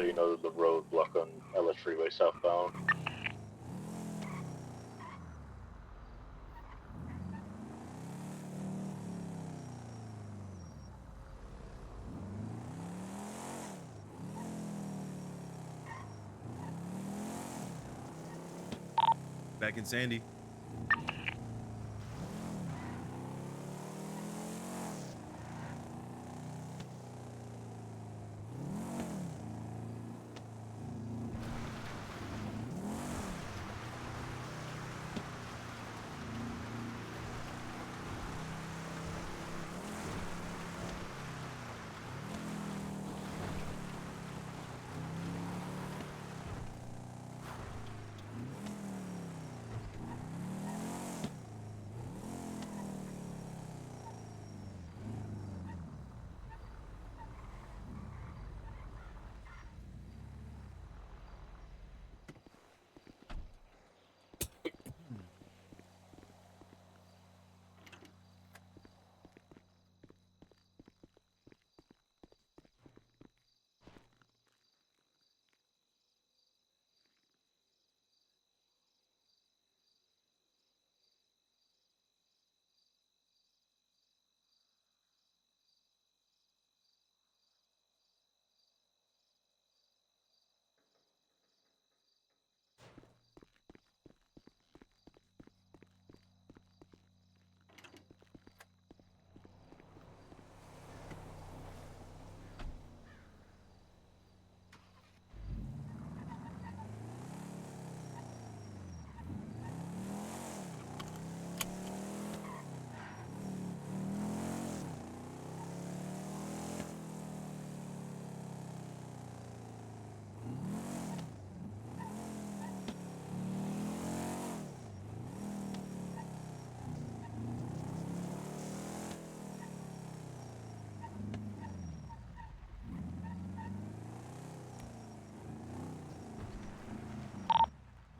so you know the roadblock on LS Freeway southbound. Back in Sandy.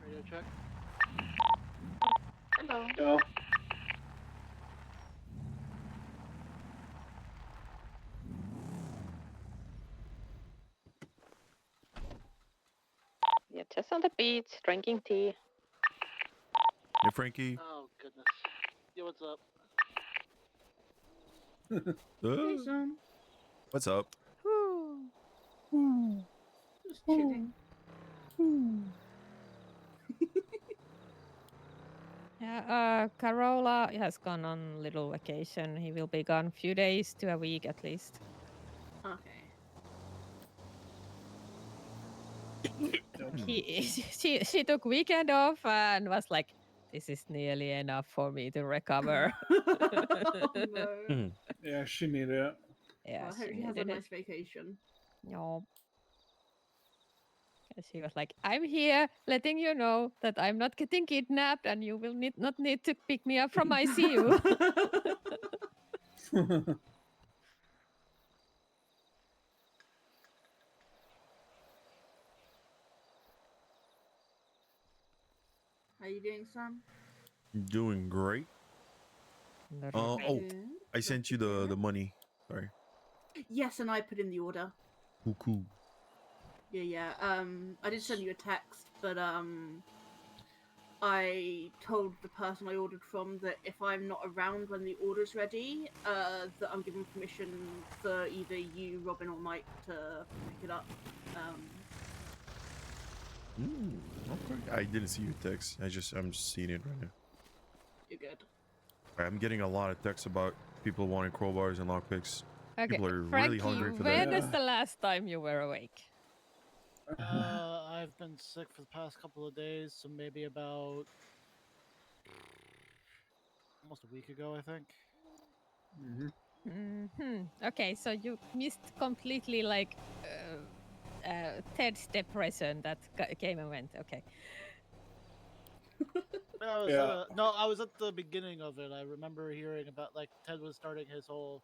Radio check. Hello. Go. Yeah, just on the beach, drinking tea. Hey, Frankie. Oh goodness. Yo, what's up? Hey, son. What's up? Just chilling. Yeah, Carola has gone on little vacation. He will be gone a few days to a week at least. Okay. She took weekend off and was like, "This is nearly enough for me to recover." Oh, no. Yeah, she needed it. Yeah, Well, I hope she she has a needed it. nice vacation. No. She was like, "I'm here, letting you know that I'm not getting kidnapped, and you will not need to pick me up from ICU." How you doing, son? Doing great. Oh, Good. I sent you the money. Sorry. Yes, and I put in the order. Cool. Yeah. I did send you a text, but I told the person I ordered from that if I'm not around when the order's ready, that I'm given permission for either you, Robin, or Mike to pick it up. Okay. I didn't see your text. I'm just seeing it right now. You're good. I'm getting a lot of texts about people wanting crowbars and lockpicks. Okay, People are Frankie, really hungry for when that. is the last time you were awake? I've been sick for the past couple of days, so maybe about almost a week ago, I think. Okay, so you missed completely like Ted's depression that came and went. Okay. I was at the beginning of it. I remember hearing about like Ted was starting his whole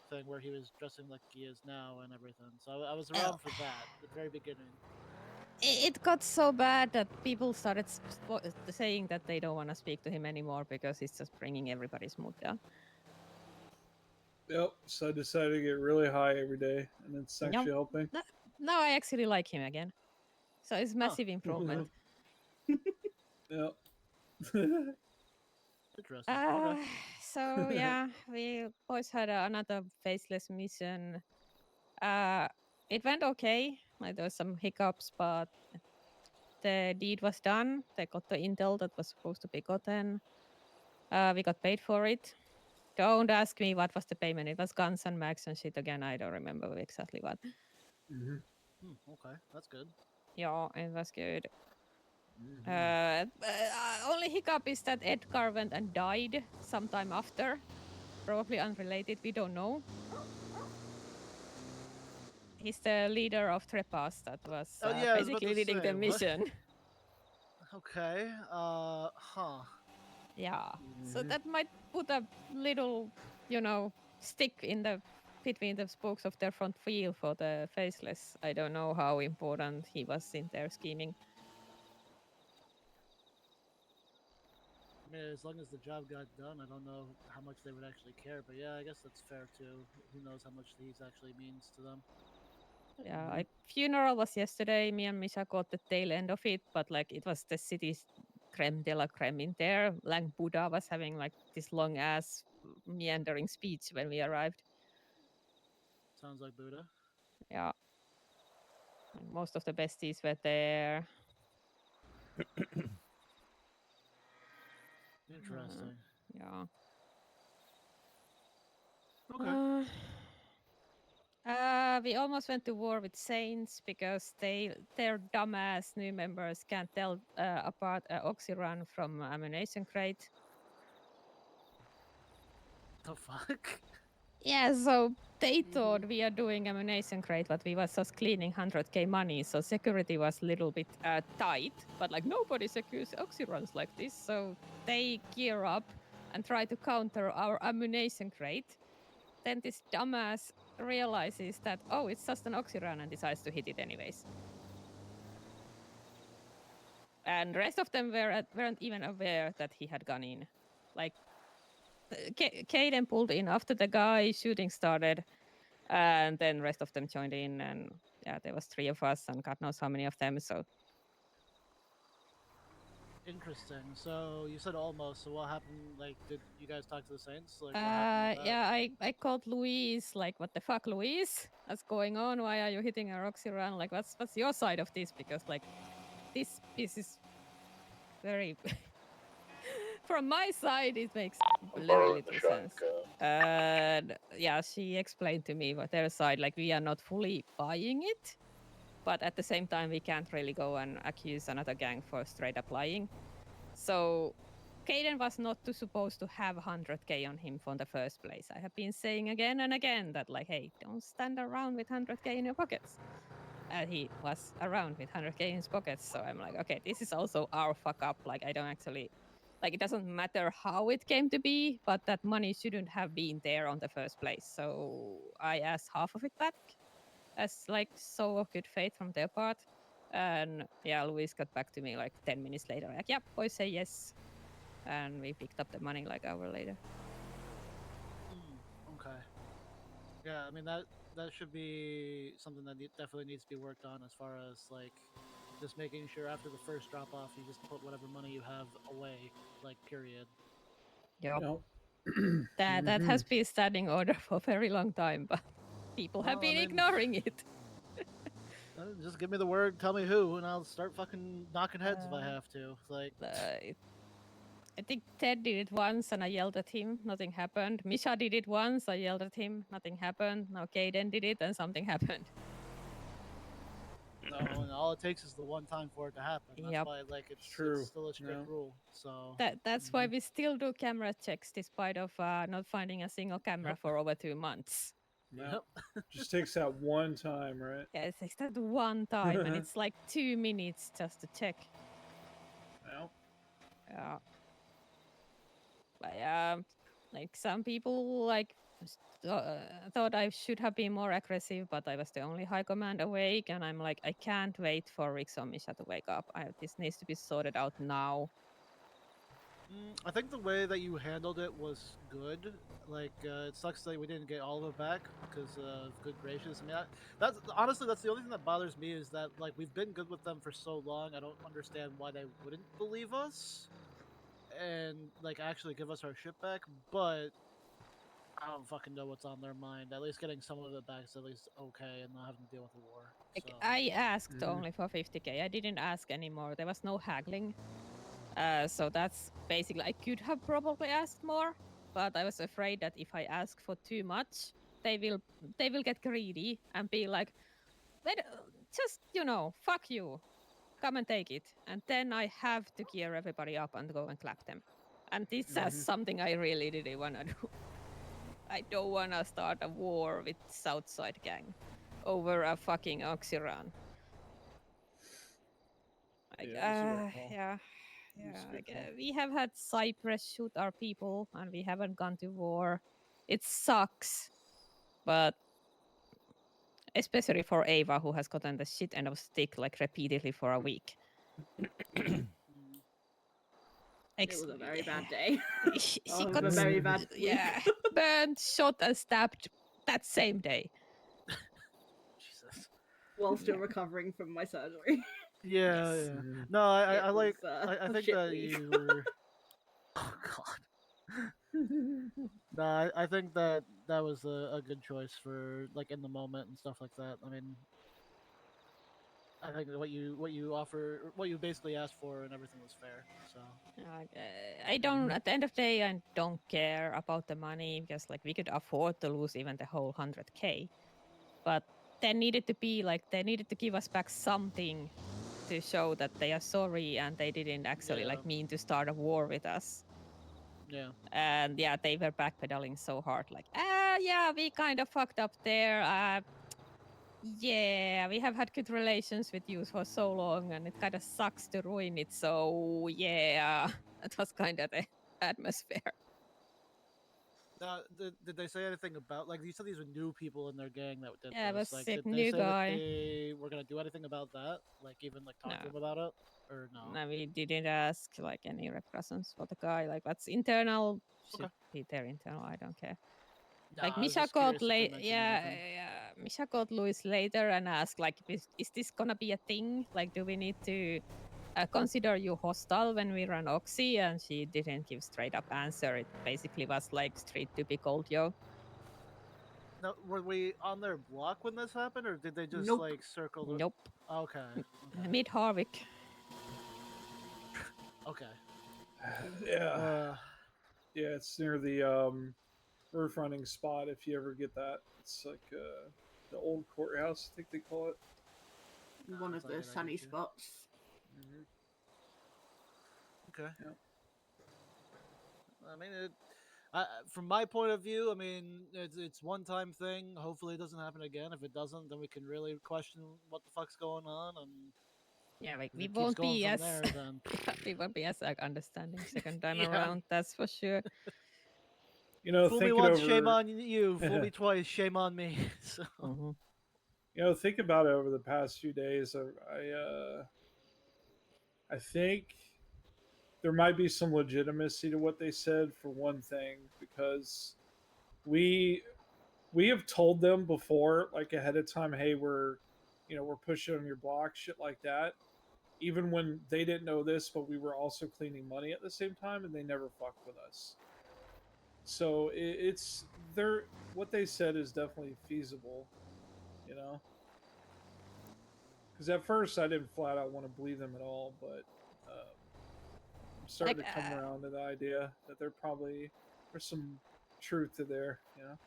thing where he was dressing like he is now and everything. So I was around for that, the very beginning. It got so bad that people started saying that they don't want to speak to him anymore because he's just bringing everybody's mood down. Yep. So I decided to get really high every day, and it's actually helping. now I actually like him again. So it's Huh. massive improvement. Yep. Interesting. Okay. So yeah, we boys had another faceless mission. It went okay. Like there was some hiccups, but the deed was done. They got the intel that was supposed to be gotten. We got paid for it. Don't ask me what was the payment. It was guns and mags and shit again. I don't remember exactly what. Mhm. Okay, that's good. Yeah, it was good. Mhm. Only hiccup is that Edgar went and died sometime after. Probably unrelated. We don't know. He's the leader of Trepas that was Oh yeah, I was about basically to leading the say, what? mission. Okay. Huh. Yeah. So Mhm. that might put a little, stick in the between the spokes of their front wheel for the faceless. I don't know how important he was in their scheming. I mean, as long as the job got done, I don't know how much they would actually care. But yeah, I guess that's fair too. Who knows how much these actually means to them? Yeah, Mhm. like funeral was yesterday. Me and Misha caught the tail end of it, but like it was the city's creme de la creme in there. Lang Buddha was having like this long ass meandering speech when we arrived. Sounds like Buddha. Yeah, and most of the besties were there. Interesting. Yeah. Okay. We almost went to war with Saints because their dumbass new members can't tell apart Oxyrun from ammunition crate. The fuck? Yeah, so they thought we are doing ammunition crate, but we was just cleaning 100k money, so security was a little bit tight. But like nobody secures Oxyruns like this, so they gear up and try to counter our ammunition crate. Then this dumbass realizes that, oh, it's just an Oxyrun and decides to hit it anyways. And the rest of them weren't even aware that he had gone in. Like, Caden pulled in after the guy shooting started, and then rest of them joined in, and yeah, there was 3 of us, and God knows how many of them. So Interesting. So you said almost. So what happened? Like, did you guys talk to the Saints? Like, what happened with that? yeah, I called Louise, like, what the fuck, Louise? What's going on? Why are you hitting a Roxy run? Like, what's your side of this? Because like this is very from my side it makes I'm very borrowing the little sense. shotgun. And yeah, she explained to me what their side, like we are not fully buying it, but at the same time we can't really go and accuse another gang for straight up lying. So Caden was not supposed to have 100k on him from the first place. I have been saying again and again that like, hey, don't stand around with 100k in your pockets. And he was around with 100k in his pockets. So I'm like, okay, this is also our fuck up. Like, I don't actually, like, it doesn't matter how it came to be, but that money shouldn't have been there on the first place. So I asked half of it back as like so of good faith from their part. And yeah, Luis got back to me like 10 minutes later, like, yep, boys say yes. And we picked up the money like an hour later. Okay. Yeah, I mean that should be something that definitely needs to be worked on as far as like just making sure after the first drop off you just put whatever money you have away, like period. Yep. Yep. That has Mhm. been standing order for a very long time, but people have Well, I been mean, ignoring it. just give me the word, tell me who, and I'll start fucking knocking heads if I Uh, have to. Like, I think Ted did it once and I yelled at him, nothing happened. Misha did it once, I yelled at him, nothing happened. Now Kaden did it and something happened. no, and all it takes is the one time for it to happen. That's Yep. why like It's it's true. still a strict Yeah. rule. So That's why we still do camera checks despite of not finding a single camera Yep. for over 2 months. Yep. Yep. Just takes that one time, right? Yeah, it takes that one time and it's like 2 minutes just to check. Well, Yeah. But yeah, like some people like thought I should have been more aggressive, but I was the only high command awake, and I'm like, I can't wait for Rix or Misha to wake up. This needs to be sorted out now. I think the way that you handled it was good. Like, it sucks that we didn't get all of it back because of good gracious. I mean, that's honestly that's the only thing that bothers me is that like we've been good with them for so long. I don't understand why they wouldn't believe us and like actually give us our shit back. But I don't fucking know what's on their mind. At least getting some of it back is at least okay, and not having to deal with the war. Like, So I asked Mhm. only for 50k. I didn't ask anymore. There was no haggling. So that's basically I could have probably asked more, but I was afraid that if I ask for too much, they will get greedy and be like, "Wait, just fuck you, come and take it," and then I have to gear everybody up and go and clap them. And this is Mhm. something I really didn't want to do. I don't want to start a war with Southside gang over a fucking Oxyron. Like, Yeah, it's a good call. yeah, It's a good like, call. we have had Cyprus shoot our people, and we haven't gone to war. It sucks, but especially for Ava, who has gotten the shit end of stick like repeatedly for a week. It was a very bad day. she Of got a very bad week. yeah, burned, shot, and stabbed that same day. Jesus. While still Yeah. recovering from my surgery. Yeah, Yes. yeah. Mhm. No, I It like. was, I a think shit that week. you were. Oh God. No, I think that that was a good choice for like in the moment and stuff like that. I mean, I think that what you offer, what you basically asked for, and everything was fair. So Like, I don't. At the end of the day, I don't care about the money because, like, we could afford to lose even the whole 100k. But there needed to be they needed to give us back something to show that they are sorry and they didn't actually yeah, mean to start a war with us. yeah. And yeah, they were backpedaling so hard, like, yeah, we kind of fucked up there. Yeah, we have had good relations with you for so long, and it kind of sucks to ruin it. So yeah, that was kind of the atmosphere. Now, did they say anything about like you said these were new people in their gang that did Yeah, it this? was Like, a did they new say that guy. they were gonna do anything about that? Like, even like talk to No, him about it, or no? no, we didn't ask any repercussions for the guy. Like, that's internal. Okay. Should be their internal. I don't care. Like Nah, I was Misha just called curious if they late. mentioned Yeah, anything. yeah. Misha called Louis later and asked, like, is this gonna be a thing? Like, do we need to consider you hostile when we run Oxy? And she didn't give straight up answer. It basically was like street typical, yo. Now, were we on their block when this happened, or did they just Nope. like circle the? Nope. Okay, okay, Mid Harvick. okay. Yeah. Uh, Yeah, it's near the roof running spot if you ever get that. It's like the old courthouse, I think they call it. One it's of not the good, I sunny get you. spots. Mhm. Okay. Yeah. I mean, from my point of view, I mean, it's one time thing. Hopefully, it doesn't happen again. If it doesn't, then we can really question what the fuck's going on, and Yeah, like if we it keeps won't going be from as there, then we won't be as understanding second time yeah. around. That's for sure. You know, Fool me think it once, shame over. on you. Fool me twice, shame on me. So Mhm. You know, think about it over the past few days. I think there might be some legitimacy to what they said for one thing because we we have told them before, like ahead of time, hey, we're pushing on your block, shit like that. Even when they didn't know this, but we were also cleaning money at the same time, and they never fucked with us. So it's they're what they said is definitely feasible, you know. Because at first I didn't flat out want to believe them at all, but I'm starting Like to come around to the idea that there's some truth to there, you know.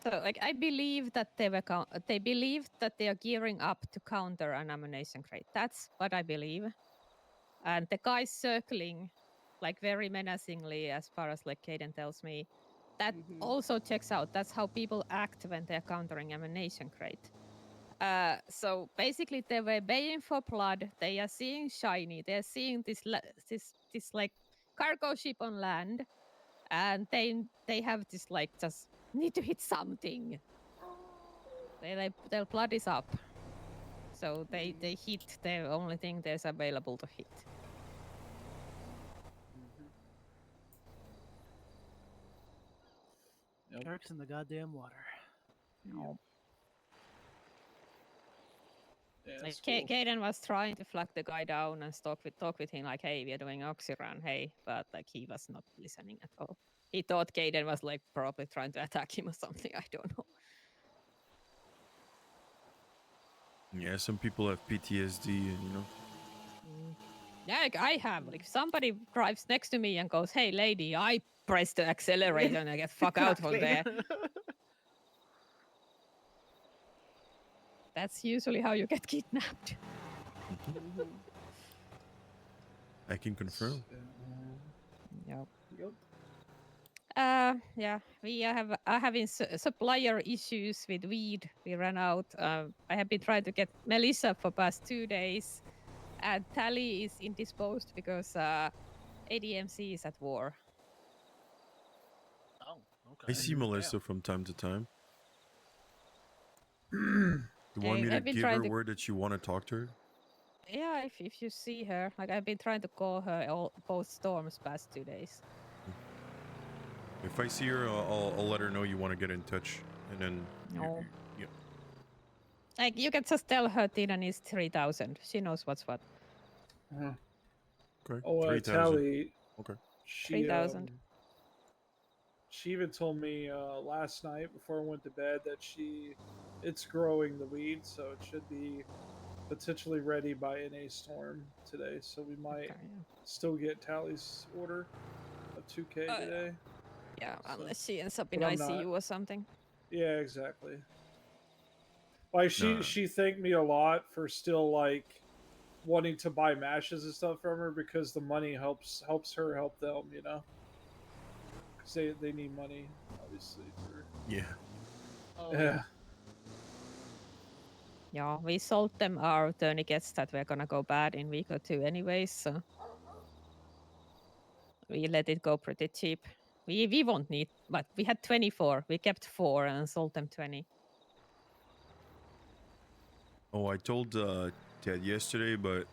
so, like I believe that they believe that they are gearing up to counter an ammunition crate. That's what I believe. And the guy circling, like very menacingly, as far as like Caden tells me, that Mm-hmm. also checks out. That's how people act when they're countering ammunition crate. So basically, they were baying for blood. They are seeing shiny. They're seeing this like cargo ship on land, and they have this like just need to hit something. Their blood is up, so they hit the only thing there's available to hit. Mm-hmm. sharks in the goddamn water. No. Yeah, Like it's cool. Kaden was trying to flag the guy down and talk with him like, hey, we are doing Oxyrun, hey, but like he was not listening at all. He thought Kaden was like probably trying to attack him or something. I don't know. Yeah, some people have PTSD, and you know. Yeah, like I have. Like if somebody drives next to me and goes, "Hey, lady," I press the accelerator and I get fuck out from Exactly. there. That's usually how you get kidnapped. Mhm. I can confirm. Yep. Yep. Yeah, we are having supplier issues with weed. We ran out. I have been trying to get Melissa for past 2 days, and Tally is indisposed because ADMC is at war. Oh, I okay. see Mhm. Melissa from time to time. You want me to I've been give trying her to. word that you want to talk to her? Yeah, if you see her, like I've been trying to call her both storms past 2 days. If I see her, I'll let her know you want to get in touch, and then. No. Yep. Like you can just tell her Tina needs 3,000. She knows what's what. Uh-huh. Okay. Oh, 3,000. Tally. Okay. She 3,000. she even told me last night before I went to bed that it's growing the weed, so it should be potentially ready by NA Storm today. So we might Okay, yeah. still get Tally's order of 2K Yeah. today. Yeah, So, unless she ends up in but I'm ICU not. or something. Yeah, exactly. Like No. she thanked me a lot for still like wanting to buy mashes and stuff from her because the money helps her help them, you know. Because they need money, obviously. For Yeah. Oh, yeah. Yeah, we sold them our tourniquets that were gonna go bad in week or two anyways, so we let it go pretty cheap. We won't need, but we had 24. We kept 4 and sold them 20. Oh, I told Ted yesterday, but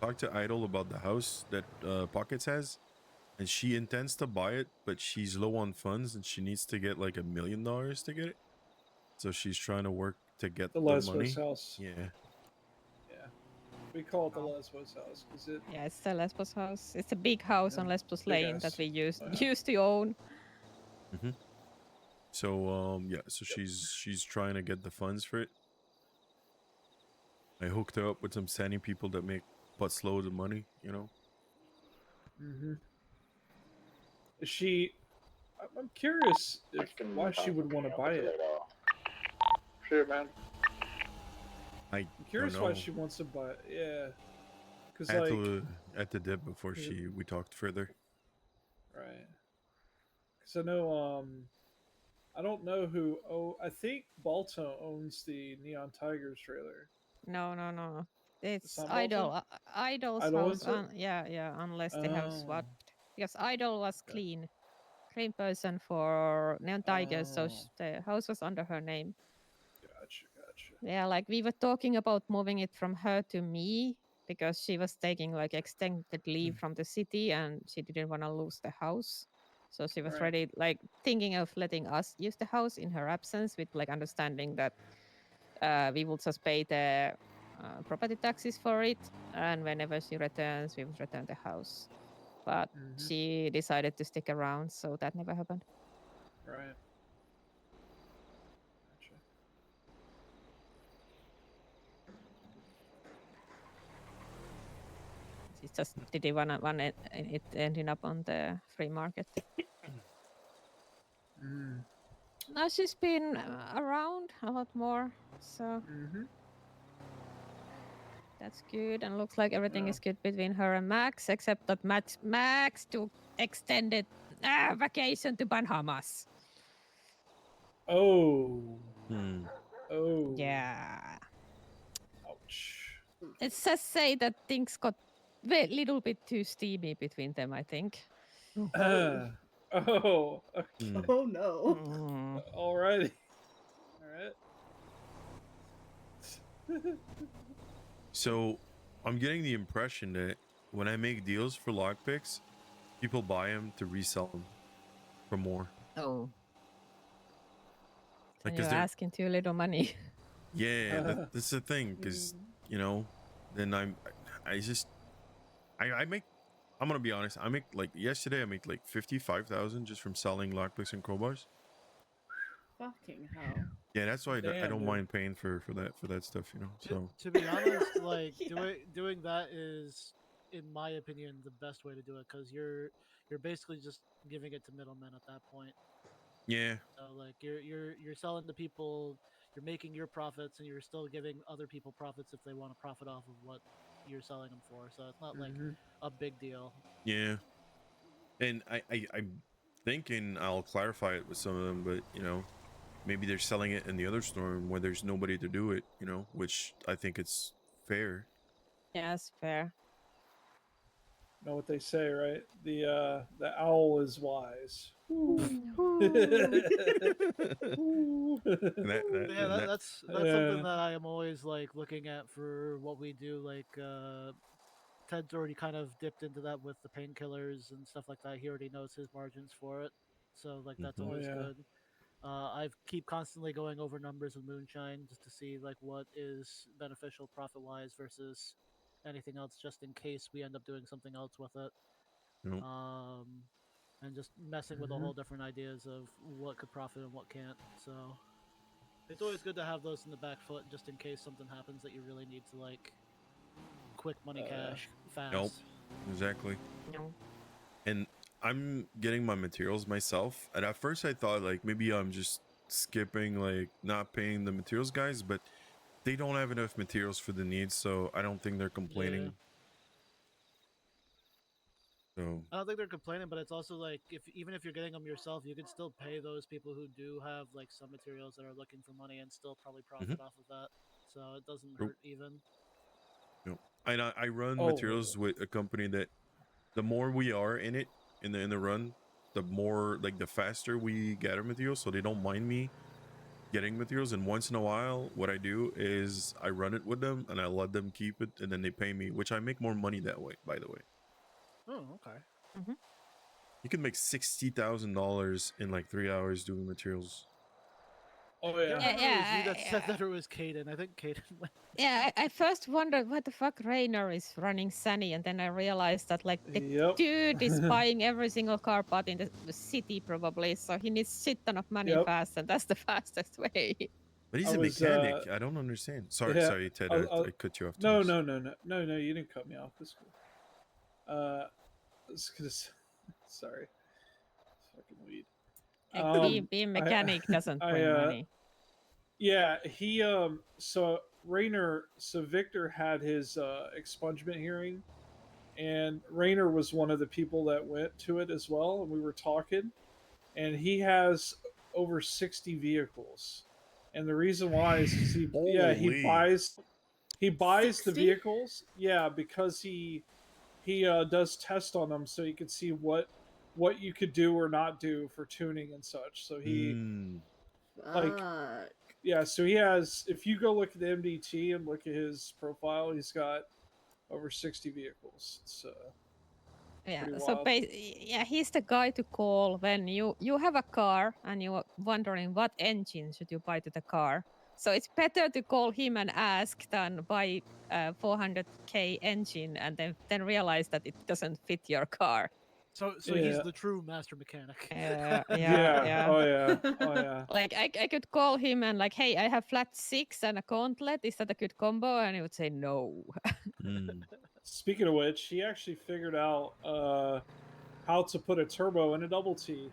talked to Idol about the house that Pockets has, and she intends to buy it, but she's low on funds and she needs to get like $1 million to get it. So she's trying to work to get The the Lesbos money. house. Yeah. Yeah. We call it the Oh. Lesbos house because it Yeah, it's the Lesbos house. It's a big house on yeah, Lesbos big Lane that ass. we Yeah. used to own. Mm-hmm. So yeah, so Yep. she's trying to get the funds for it. I hooked her up with some Sani people that make butts loads of money, you know. Mm-hmm. Is she? I'm curious I if can why she would want to help buy with it. later. Sure, man. I I'm don't curious why know. she wants to buy it. Yeah. Because I had like to at the dip before Yeah. we talked further. right. Because I know I don't know who. Oh, I think Balto owns the Neon Tigers trailer. No. It's not Balto? Idol's Idol house. owns it. Yeah, unless they have Oh. swapped. Because Idol was Okay. clean person for Neon Tigers, so Oh. the house was under her name. Gotcha. Yeah, like we were talking about moving it from her to me because she was taking like extended leave from the city and she didn't want to lose the house. So she was Right. ready, like thinking of letting us use the house in her absence, with like understanding that we will just pay the property taxes for it, and whenever she returns, we would return the house. But Mm-hmm. she decided to stick around, so that never happened. Right. Gotcha. She just didn't want it ending up on the free market. Mm. Now she's been around a lot more, so Mm-hmm. that's good. And looks like everything Yeah. is good between her and Max, except that Max took extended vacation to Bahamas. Oh. Hmm. Oh. Yeah. Ouch. Let's just say that things got a little bit too steamy between them, I think. Oh. Okay. Hmm. Oh no. Mm. Alrighty. Alright. So I'm getting the impression that when I make deals for lockpicks, people buy them to resell them for more. Oh. Like, You're 'cause they're asking too little money. yeah, that's the thing. Because then I just I make. I'm gonna be honest. I make like yesterday. I made like 55,000 just from selling lockpicks and crowbars. Fucking hell. Yeah, that's why I Damn, don't dude. mind paying for that stuff. So To be honest, like Yeah. doing that is, in my opinion, the best way to do it because you're basically just giving it to middlemen at that point. yeah. So like you're selling to people, you're making your profits, and you're still giving other people profits if they want to profit off of what you're selling them for. So it's not like a big deal. Yeah, and I'm thinking I'll clarify it with some of them, but maybe they're selling it in the other store where there's nobody to do it, which I think it's fair. Yes, fair. Know what they say, right? The owl is wise. And Yeah, and that that's Yeah. something that I am always like looking at for what we do. Like Ted's already kind of dipped into that with the painkillers and stuff like that. He already knows his margins for it, so like that's Mhm. Oh, always yeah. good. I keep constantly going over numbers with moonshine just to see like what is beneficial profit wise versus anything else, just in case we end up doing something else with it. Yep. And just messing with a whole different ideas of what could profit and what can't. So it's always good to have those in the back foot just in case something happens that you really need to like quick money cash fast. Nope. Exactly. No. And I'm getting my materials myself. And at first I thought like maybe I'm just skipping like not paying the materials guys, but they don't have enough materials for the needs, so I don't think they're complaining. So I don't think they're complaining, but it's also like even if you're getting them yourself, you can still pay those people who do have like some materials that are looking for money and still probably profit off of that. So it doesn't Nope. hurt even. and I run Oh. materials with a company that the more we are in it in the run, the more like the faster we gather materials, so they don't mind me getting materials. And once in a while what I do is I run it with them and I let them keep it, and then they pay me, which I make more money that way, by the way. Oh, okay. You can make $60,000 in like 3 hours doing materials. Oh, I yeah. can't remember if it was you that Yeah, said that or it was Caden. I think Caden went. Yeah, I first wondered what the fuck Rainer is running Sunny, and then I realized that like the Yep. dude is buying every single car part in the city probably, so he needs shit ton of money Yep. fast, and that's the fastest way. But he's I a was, mechanic. I don't understand. Sorry, yeah, sorry, Ted. I'll- I cut you off. No, Thomas. no, you didn't cut me off. That's cool. I was gonna say, sorry. Fucking weed. Being mechanic doesn't bring money. Yeah, he so Victor had his expungement hearing, and Rainer was one of the people that went to it as well, and we were talking, and he has over 60 vehicles. And the reason why is 'cause he Holy. buys the 60? vehicles, because he does test on them so you can see what you could do or not do for tuning and such. So he like Fuck. so he has, if you go look at the MDT and look at his profile, he's got over 60 vehicles. So Yeah, pretty so wild. he's the guy to call when you have a car and you're wondering what engine should you buy to the car. So it's better to call him and ask than buy a 400k engine and then realize that it doesn't fit your car. So Yeah. he's the true master mechanic. Yeah. Oh yeah. Like I could call him and like, hey, I have flat 6 and a gauntlet. Is that a good combo? And he would say no. Speaking of which, he actually figured out how to put a turbo in a double T.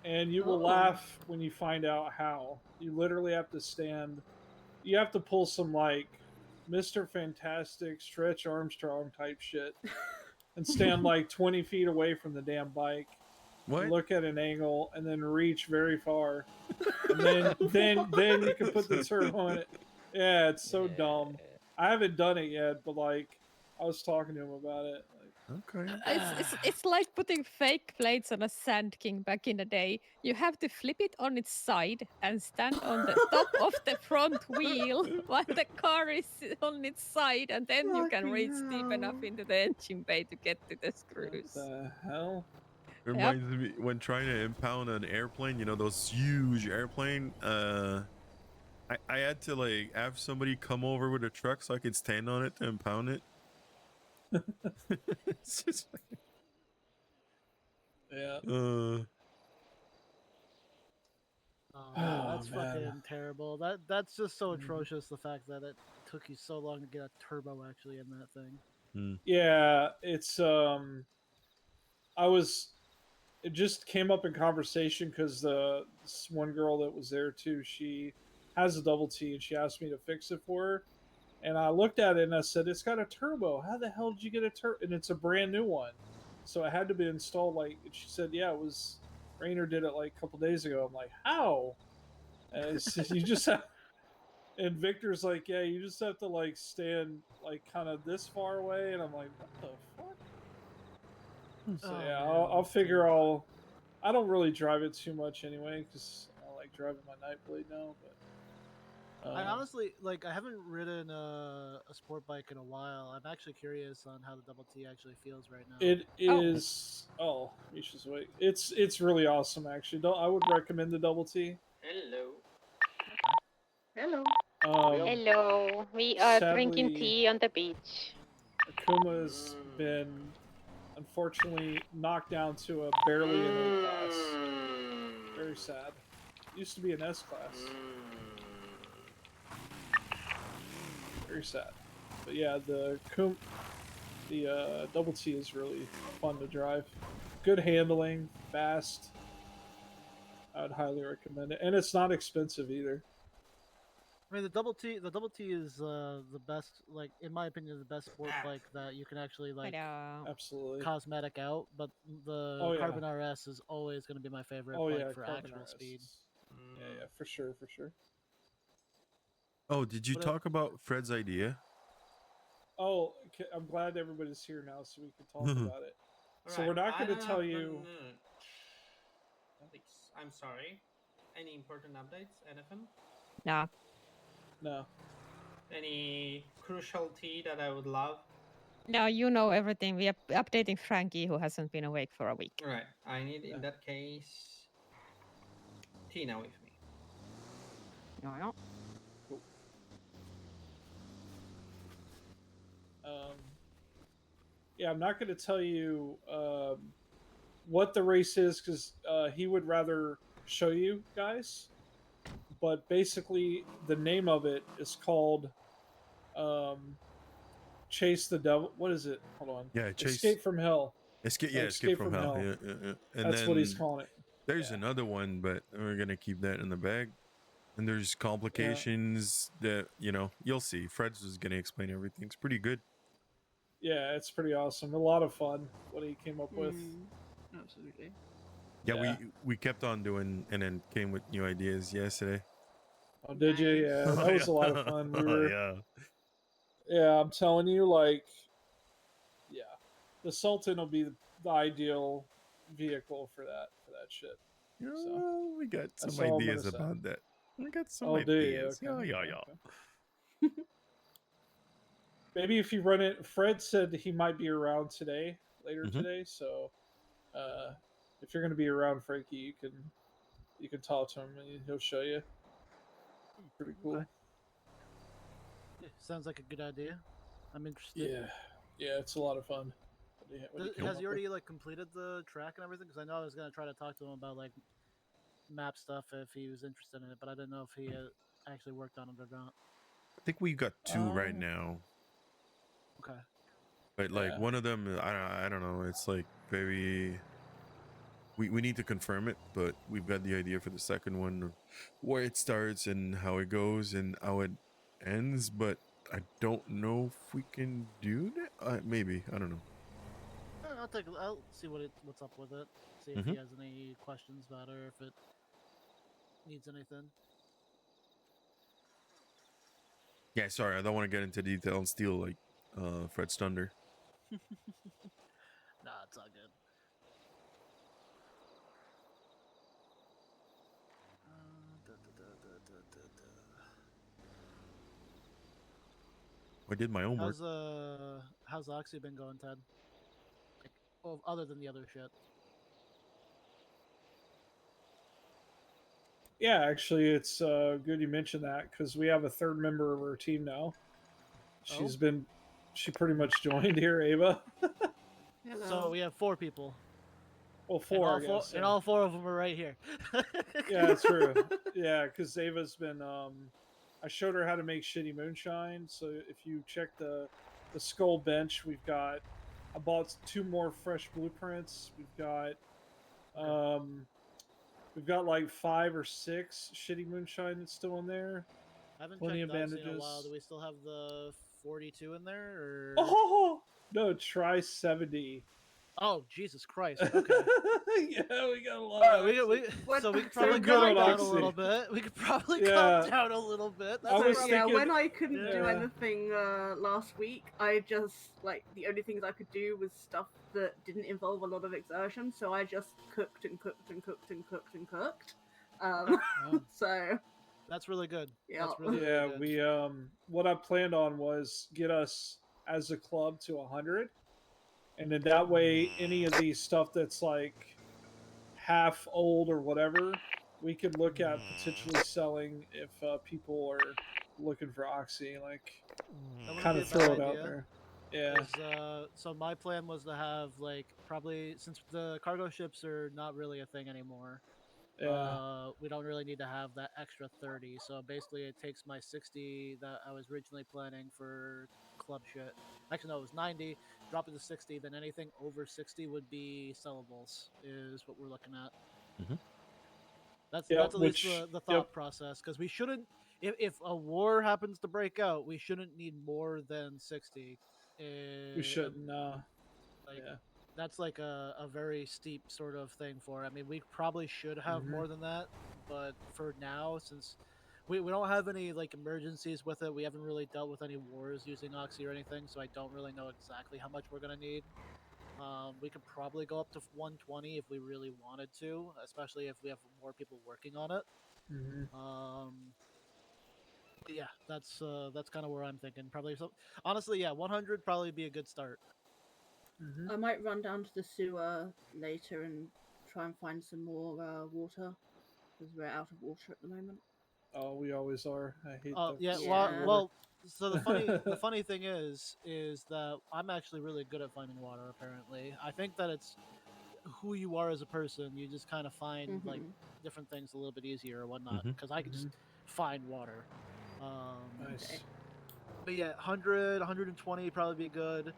And you will laugh when you find out how. You literally have to pull some like Mr. Fantastic Stretch Armstrong type shit and stand like 20 feet away from the damn bike. What? Look at an angle and then reach very far. And then you can put the turbo in it. Yeah, it's so dumb. I haven't done it yet, but like I was talking to him about it. Like, Okay. It's like putting fake plates on a Sand King back in the day. You have to flip it on its side and stand on the top of the front wheel while the car is on its side, and then you can Fucking reach deep enough hell. into the engine bay to get to the what screws. the hell? Reminds me when trying to impound an airplane, you know, those huge airplane. I had to like have somebody come over with a truck so I could stand on it to impound it. It's just Yeah. Oh man, that's man. fucking terrible. That's just so Mhm. atrocious. The fact that it took you so long to get a turbo actually in that thing. Yeah, it's I was it just came up in conversation because this one girl that was there too, she has a double T and she asked me to fix it for her. And I looked at it and I said, "It's got a turbo. How the hell did you get a turbo?" And it's a brand new one, so it had to be installed. Like, and she said, "Yeah, it was. Rainer did it like a couple days ago." I'm like, "How?" And it's, you just have. And Victor's like, "Yeah, you just have to like stand like kind of this far away." And I'm like, "What the fuck?" So Oh, yeah, man, I'll figure dude. I'll. I don't really drive it too much anyway because I like driving my Nightblade now. But I honestly like. I haven't ridden a sport bike in a while. I'm actually curious on how the double T actually feels right now. it is. Oh, Misha's wait. It's really awesome actually. Don't I would recommend the double T. Hello. Hello. Hello. We are drinking Sadly, tea on the beach. Akuma's been unfortunately knocked down to a barely an A class. Very sad. Used to be an S class. Very sad. But yeah, the double T is really fun to drive. Good handling, fast. I would highly recommend it, and it's not expensive either. I mean, the double T is the best, like in my opinion, the best sport bike that you can actually I like know. Absolutely. cosmetic out. But the Oh yeah. Carbon RS is always going to be my favorite Oh bike yeah. for Carbon actual RS. speed. Yeah, for sure, for sure. Oh, did you What talk about Fred's idea? Oh, okay, I'm glad everybody's here now, so we can talk about it. So Right. we're not I going to don't tell have- you. Alex, I'm sorry. Any important updates? Anything? No. No. Any crucial tea that I would love? No, you know everything. We are updating Frankie, who hasn't been awake for a week. Right. I need, in that case, Tina with me. No. Cool. Yeah, I'm not going to tell you what the race is because he would rather show you guys. But basically, the name of it is called Chase the Devil. What is it? Hold on. Yeah, Chase. Escape from Hell. Escape from hell. Yeah. And That's then what he's calling it. there's another one, but we're gonna keep that in the bag. And there's complications that you'll see. Fred's is gonna explain everything. It's pretty good. Yeah, it's pretty awesome. A lot of fun what he came up with. Absolutely. Yeah, we kept on doing and then came with new ideas yesterday. Oh, did you? Yeah, that was a lot of fun. We were. Yeah. Yeah, I'm telling you, like, yeah, the Sultan will be the ideal vehicle for that shit. So, we got that's some all I'm ideas gonna say. about that. We got some Oh, do you? ideas. Okay, Yeah. okay. Maybe if you run it, Fred said he might be around today, later today. So, if you're gonna be around, Frankie, you can talk to him and he'll show you. Pretty cool. Okay. Yeah, sounds like a good idea. I'm interested. Yeah, it's a lot of fun. Has he already like completed the track and everything? Because I know I was gonna try to talk to him about like map stuff if he was interested in it, but I didn't know if he had actually worked on it or not. I think we got two right now. Okay. But like one of them, I don't know. It's like very. We need to confirm it, but we've got the idea for the second one, where it starts and how it goes and how it ends. But I don't know if we can do that. Maybe, I don't know. I'll see what's up with it. See if he has any questions about it or if it needs anything. Yeah, sorry, I don't want to get into detail and steal like Fred's thunder. Nah, it's all good. I did my homework. How's Oxy been going, Ted? Like, well, other than the other shit. Yeah, actually, it's good you mentioned that because we have a third member of our team now. She's Oh? been, she pretty much joined here, Ava. Hello. So we have 4 people. Well, And four, all I guess. and Yeah, all 4 of them are right here. yeah, true. Yeah, because Ava's been. I showed her how to make shitty moonshine. So if you check the skull bench, we've got. I bought 2 more fresh blueprints. Um, we've got like 5 or 6 shitty moonshine that's still in there. I haven't Plenty checked of Oxy in a while. Do bandages. we still have the 42 in there? Or... Oh no, try 70. Oh, Jesus Christ. Okay. Yeah, we got a lot. All right, When- so we could so probably when good cut I on down a Oxy. little bit. We could probably Yeah. cut down a little bit. I That's was probably- yeah, thinking- when I couldn't do Yeah. anything last week, I just like the only things I could do was stuff that didn't involve a lot of exertion. So I just cooked and cooked and cooked and cooked and cooked. Oh, So that's really good. Yeah. That's really, Yeah, really good. we what I planned on was get us as a club to 100, and then that way any of these stuff that's like half old or whatever, we could look at potentially selling if people are looking for Oxy, like That wouldn't kind be of a bad throw it out idea. there. Yeah, 'Cause, so my plan was to have like probably since the cargo ships are not really a thing anymore. yeah, We don't really need to have that extra 30. So basically, it takes my 60 that I was originally planning for club shit. Actually, no, it was 90. Drop it to 60. Then anything over 60 would be sellables. Is what we're looking at. Mhm. That's yeah. at least Which the thought process because we shouldn't. If a war happens to break out, we shouldn't need more than 60. we shouldn't. Like Yeah. that's like a very steep sort of thing for it. I mean, we probably should have Mhm. more than that, but for now, since we don't have any like emergencies with it, we haven't really dealt with any wars using Oxy or anything, so I don't really know exactly how much we're gonna need. We could probably go up to 120 if we really wanted to, especially if we have more people working on it. Mhm. Yeah, that's kind of where I'm thinking. Probably so. Honestly, yeah, 100 probably be a good start. Mhm. I might run down to the sewer later and try and find some more water because we're out of water at the moment. Oh, we always are. I hate Oh the yeah, Yeah. well, so the funny thing is that I'm actually really good at finding water. Apparently, I think that it's who you are as a person. You just kind of find like Mhm. different things a little bit easier or whatnot. Mhm. Because I can just find water. Nice. Okay. But yeah, 100, 120 probably be good.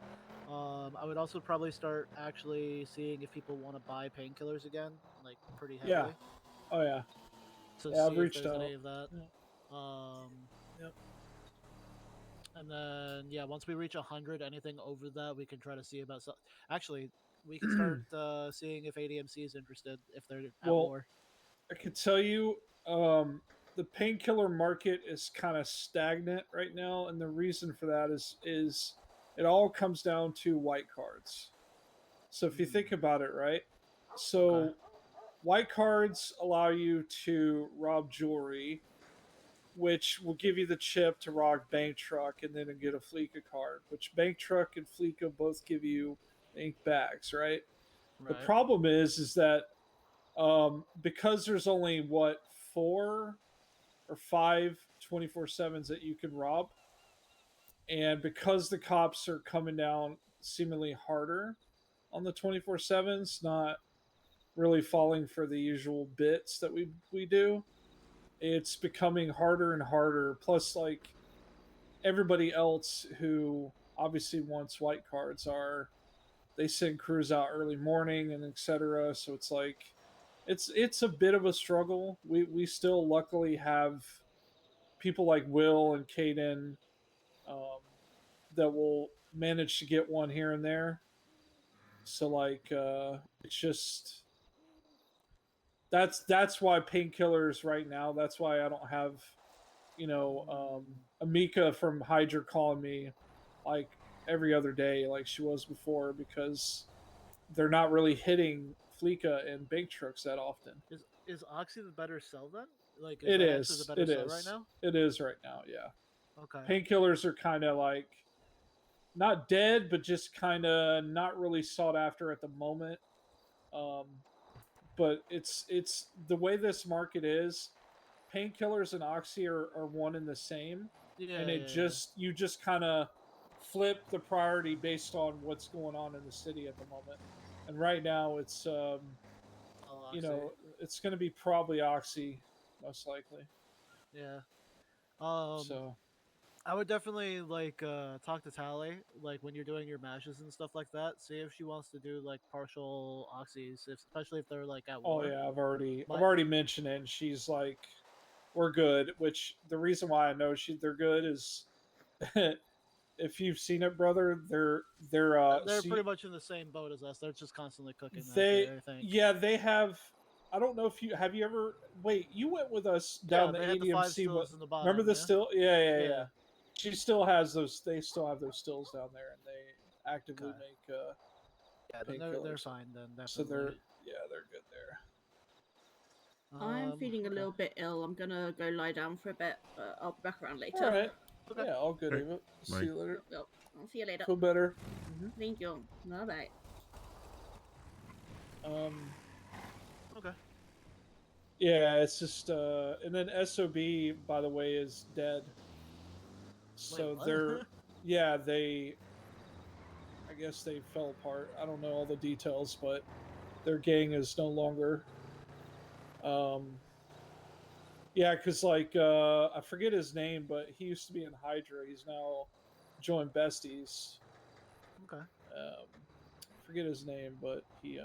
I would also probably start actually seeing if people want to buy painkillers again, like pretty Yeah. heavily. Oh yeah. So Yeah, I've see if reached there's out. any of that. Yeah. Yep. And then yeah, once we reach 100, anything over that, we can try to see about. Actually, we can start seeing if ADMC is interested if they're at Well, war. I can tell you, the painkiller market is kind of stagnant right now, and the reason for that is it all comes down to white cards. So if you think about it, right? So Okay. white cards allow you to rob jewelry, which will give you the chip to rob Bank Truck and then get a Fleeca card, which Bank Truck and Fleeca both give you ink bags, right? The Right. problem is that because there's only what 4 or 5 24/7s that you can rob, and because the cops are coming down seemingly harder on the 24/7s, not really falling for the usual bits that we do, it's becoming harder and harder. Plus, like everybody else who obviously wants white cards are they send crews out early morning and etc. So it's like it's a bit of a struggle. We still luckily have people like Will and Caden um, that will manage to get one here and there. So like it's just that's why painkillers right now. That's why I don't have Amika from Hydra calling me like every other day like she was before because they're not really hitting Fleeca and Bank Trucks that often. Is Oxy the better sell then? Like, is It that actually the is. better It sell right is. now? It is right now. Yeah. Okay. Painkillers are kind of like not dead, but just kind of not really sought after at the moment. But it's the way this market is. painkillers and oxy are one and the same, Yeah. and you just kind of flip the priority based on what's going on in the city at the moment. And right now, it's All you Oxy. know, it's going to be probably oxy, most likely. Yeah. So I would definitely like talk to Tally like when you're doing your mashes and stuff like that. See if she wants to do like partial oxys, especially if they're like at oh war. yeah, I've already My- mentioned it, and she's like, we're good. Which the reason why I know they're good is if you've seen it, brother, They're so pretty much in the same boat as us. They're just constantly cooking that they day, I think. yeah, they have. I don't know if you ever wait. You went with us down Yeah, the they had the 5 ADMC. What stills in the bottom. remember the yeah? still? Yeah. Yeah. She still has those. They still have those stills down there, and they actively Okay. make Yeah, then they're painkillers. fine then. Definitely. So they're good there. I'm feeling a okay. little bit ill. I'm gonna go lie down for a bit, but I'll be back around later. All right. Okay. Yeah, all good, Okay. Ava. Bye. See you later. Yep, I'll see you later. Feel better. Thank you. Bye bye. Okay. Yeah, it's just and then SOB, by the way, is dead. So what? they're I guess they fell apart. I don't know all the details, but their gang is no longer yeah, because like I forget his name, but he used to be in Hydra. He's now joined Besties. Okay. Forget his name, but he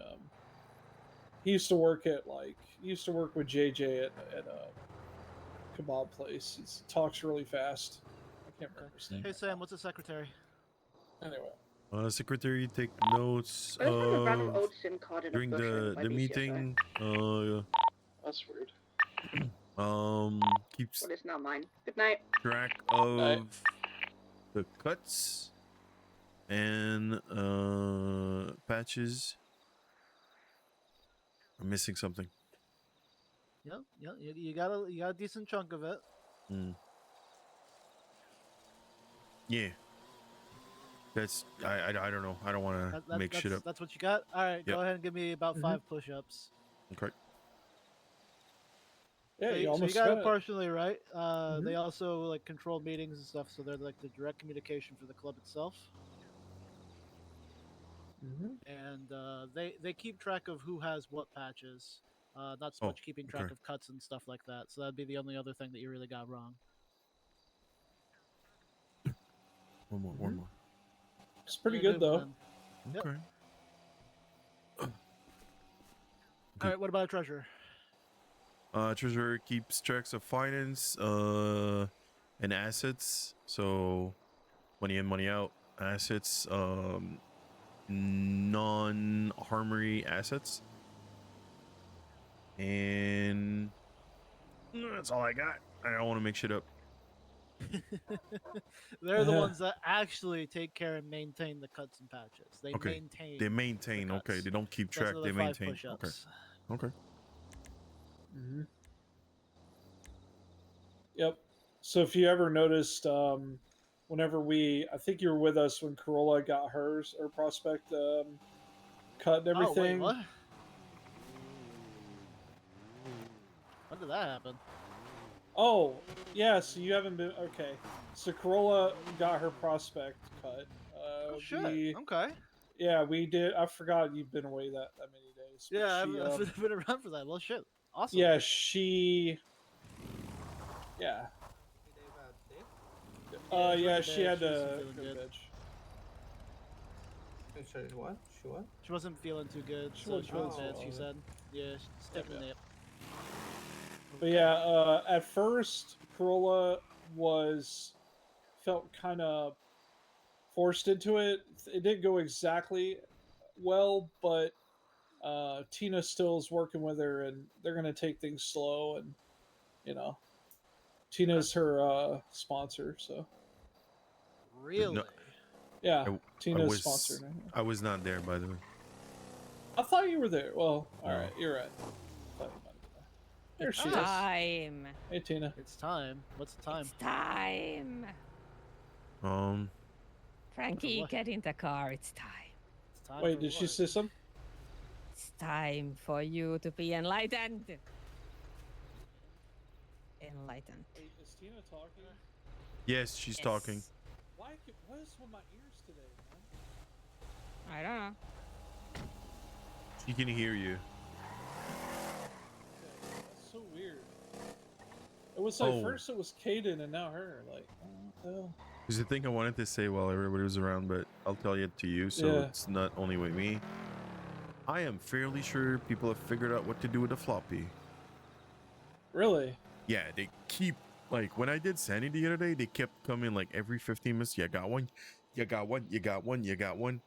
used to work with JJ at a kebab place. He talks really fast. I can't remember his name. Hey Sam, what's a secretary? Anyway, Secretary, take notes I just found a random of old SIM card in a during bush. the meeting. That's weird. Keeps Well, it's not mine. Good night. track of the cuts and patches. I'm missing something. Yep. You got a decent chunk of it. Yeah. That's I don't know. I don't want to make shit up. That's what you got. All right, Yep. go ahead and give me about 5 push-ups. Okay. yeah, So you you almost got got it it. partially right. They also like control meetings and stuff, so they're like the direct communication for the club itself. And they keep track of who has what patches. Not so Oh, much keeping track okay. of cuts and stuff like that. So that'd be the only other thing that you really got wrong. One more. It's pretty You're good though. then. Yep. Okay. All right, what about treasure? Treasurer keeps tracks of finance and assets. So money in, money out assets, non-harmory assets. And that's all I got. I don't want to make shit up. They're the ones that actually take care and maintain the cuts and patches. They Okay. maintain. They maintain. the Okay. cuts. They don't keep So that's track. another They 5 maintain. Okay. push-ups. Okay. Yep. So if you ever noticed, whenever I think you were with us when Corolla got her prospect cut and everything. Oh, wait, what? When did that happen? Oh, yeah. So you haven't been okay. So Corolla got her prospect cut. Oh, shit. Okay. Yeah, we did. I forgot you've been away that many days. but Yeah, she, I've been around for that. Well, shit. Awesome. Yeah, she. Yeah. Yeah, she had to go to bed. Sorry, what? She what? She wasn't feeling too good, She so wasn't she went to feeling bed, so she well. said. Yeah, she's taking a nap. But yeah, at first, Corolla felt kind of forced into it. It didn't go exactly well, but Tina still is working with her, and they're gonna take things slow. And Tina's her sponsor, so Really? No, yeah, I Tina's was sponsoring her. I was not there, by the way. I thought you were there. Well, all No. right, you're right. I thought you might have been there. There she is. Time. Hey, Tina. It's time. What's the time? It's time. Frankie, what? get in the car. It's time. It's time Wait, for did she what? say something? It's time for you to be enlightened. enlightened. Wait, is Tina talking? Yes, she's talking. Yes. What is with my ears today, man? I don't know. She can hear you. Okay, that's so weird. It was like Oh. first it was Kaden and now her. Like, what the hell? There's a thing I wanted to say while everybody was around, but I'll tell it to you, so Yeah. it's not only with me. I am fairly sure people have figured out what to do with the floppy. Really? Yeah, they keep, like, when I did Sandy the other day, they kept coming like every 15 minutes. You got one, you got one, you got one, you got one.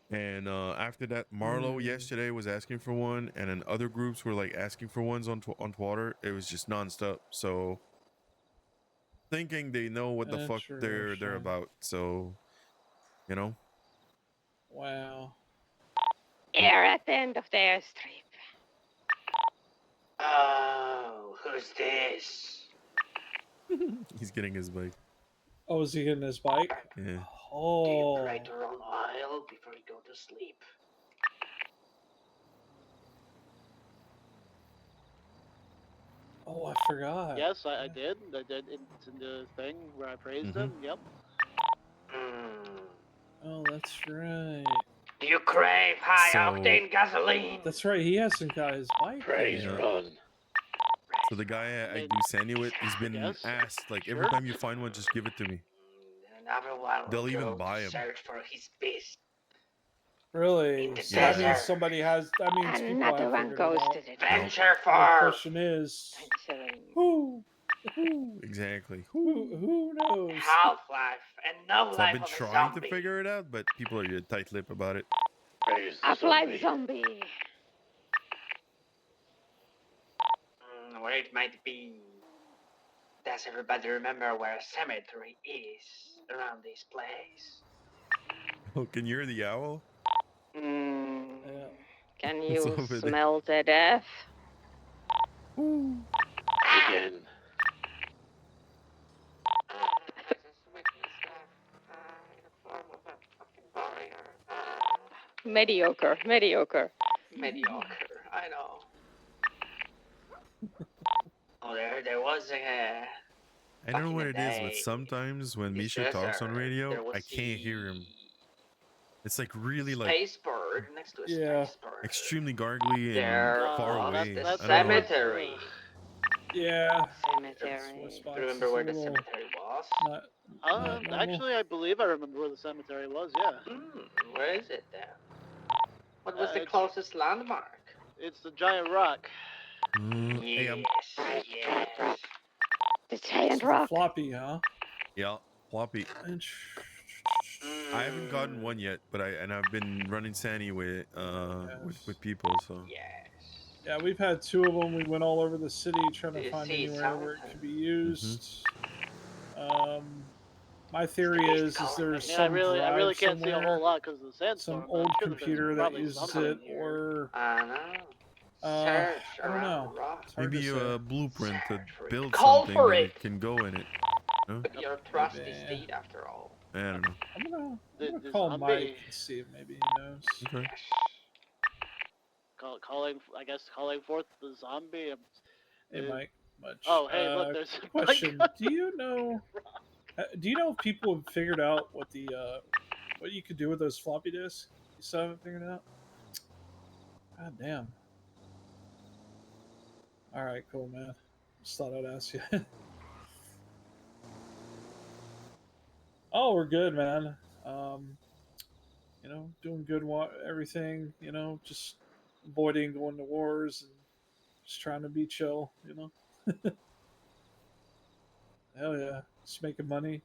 And after that, Marlo yesterday was asking for one, and then other groups were like asking for ones on Twitter. It was just nonstop. So thinking they know what the fuck they're Interesting. about. So, you know. Wow. You're at the end of the airstrip. Oh, who's this? He's getting his bike. Oh, is he getting his bike? Yeah. Do you Oh. pray to run wild before you go to sleep? Oh, I forgot. Yes, I did. I did. It's in the thing where I praised him. Yep. Oh, that's right. Do you crave high-octane gasoline? That's right. He hasn't got his bike. Praise yet. run. So the guy I do Sandy with, he's been asked, like, every time you find one, just give it to me. Everyone They'll will even go buy to 'em. search for his beast. Really? In the So that means desert. somebody has. That means people Another have one figured goes it out. to the Venture The far. question is, who Exactly. who knows? Half-life and no So I've life been of a trying to zombie. figure it out, but people are tight-lipped about it. Praise the Half-Life zombie. zombie. Where it might be. Does everybody remember where a cemetery is around this place? Oh, can you hear the owl? Yeah. Can It's you over there. smell the death? Again. Mediocre. Mediocre. Mediocre, I know. Oh, there was a. I don't know Back in what the it is, but day, sometimes when this Misha talks on desert, radio, there was I can't hear him. It's like really like Space bird next to a Yeah. space bird. extremely gargly and There far was away. the I don't know. cemetery. Yeah. Cemetery. Westbox Remember is a where the little cemetery was? Not normal. Actually, I believe I remember where the cemetery was. Yeah. Where is it then? What was the It's- closest landmark? It's the giant rock. Hey, Yes. The giant It's the rock. floppy, huh? yeah, floppy. I haven't gotten one yet, but I've been running Sandy with with people. So Yeah, we've had two of them. We went all over the city trying Do to you find see anywhere where it something? could be used. My theory is there's Yeah, I some really drive can't see a somewhere, whole lot because of the sandstorm. some but I'm old sure that there's computer that probably uses something it, here. or I know. I Search don't around know. the rock. It's hard maybe to say. a blueprint to build Call something for that it. it can go in it. No? Your trusty Maybe. steed, after all. I don't know. I'm gonna The call zombie. Mike and see if maybe he knows. Okay. Calling forth the zombie. Hey, Mike. Much. Oh, hey, look, there's a bike question. on Do you know? Do you know if people have figured out what the what you could do with those floppy disks? You still haven't figured it out? God damn. All right, cool, man. Just thought I'd ask you. Oh, we're good, man. You know, doing good. Everything. You know, just avoiding going to wars and just trying to be chill. You know. Hell yeah, just making money.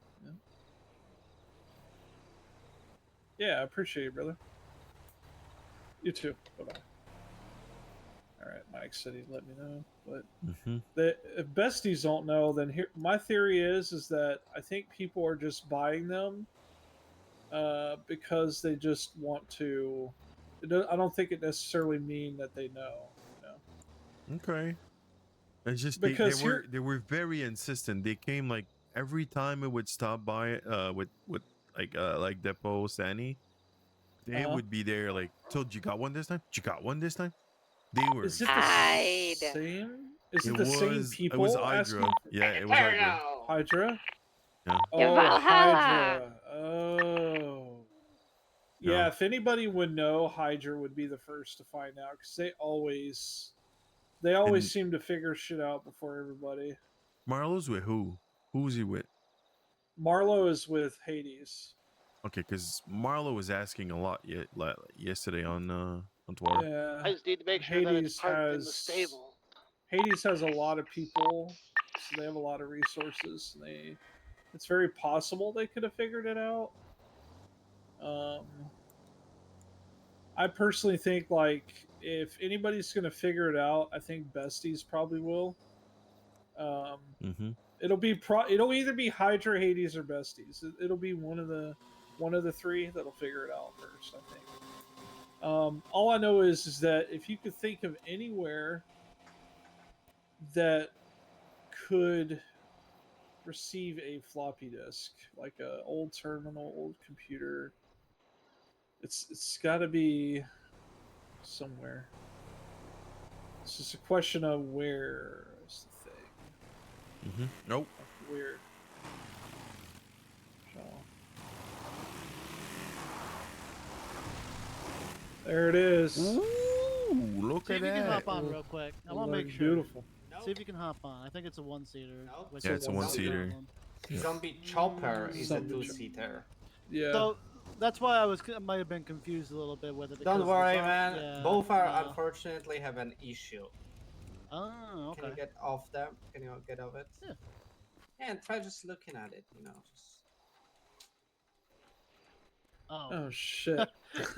Yeah, I appreciate it, brother. You too. Bye bye. All right, Mike said he'd let me know, but if besties don't know, then here my theory is that I think people are just buying them because they just want to. I don't think it necessarily mean that they know. You know? Okay. It's just Because they were very insistent. They came like every time it would stop by with like Depot Sandy, they would be there like, so you got one this time? You got one this time? They were Is it the Hide. same? Is it the same people It was asking? Hydra. Yeah, it was Hydra. Eternal. Hydra? Yeah. Oh, Valhalla. Hydra. Oh. Yeah, Yeah. if anybody would know, Hydra would be the first to find out because they always And seem to figure shit out before everybody. Marlo's with who? Who's he with? Marlowe is with Hades. Okay, because Marlo was asking a lot yesterday on Twitter. Yeah. I just need to make sure that it's parked in the stable. Hades has a lot of people, so they have a lot of resources. It's very possible they could have figured it out. I personally think like if anybody's gonna figure it out, I think Besties probably will. Mm-hmm. It'll either be Hydra, Hades, or Besties. It'll be one of the three that'll figure it out first. I think. All I know is that if you could think of anywhere that could receive a floppy disk, like a old terminal, old computer, it's got to be somewhere. It's just a question of where is the thing. Mm-hmm. Nope. Weird. So. There it is. Ooh, look See at if you can hop that. on real quick. I want to make sure. Beautiful. See if you can hop on. I think it's a one-seater. Nope. which Yeah, is it's a the one-seater. one. Zombie Chopper is a Zombie two-seater. Yeah. So that's why I might have been confused a little bit with it. Don't because worry, the man. yeah, Both are no. unfortunately have an issue. Oh, okay. Can you get off them? Can you get off it? Yeah. Yeah, and try just looking at it. Just... Oh. Oh shit.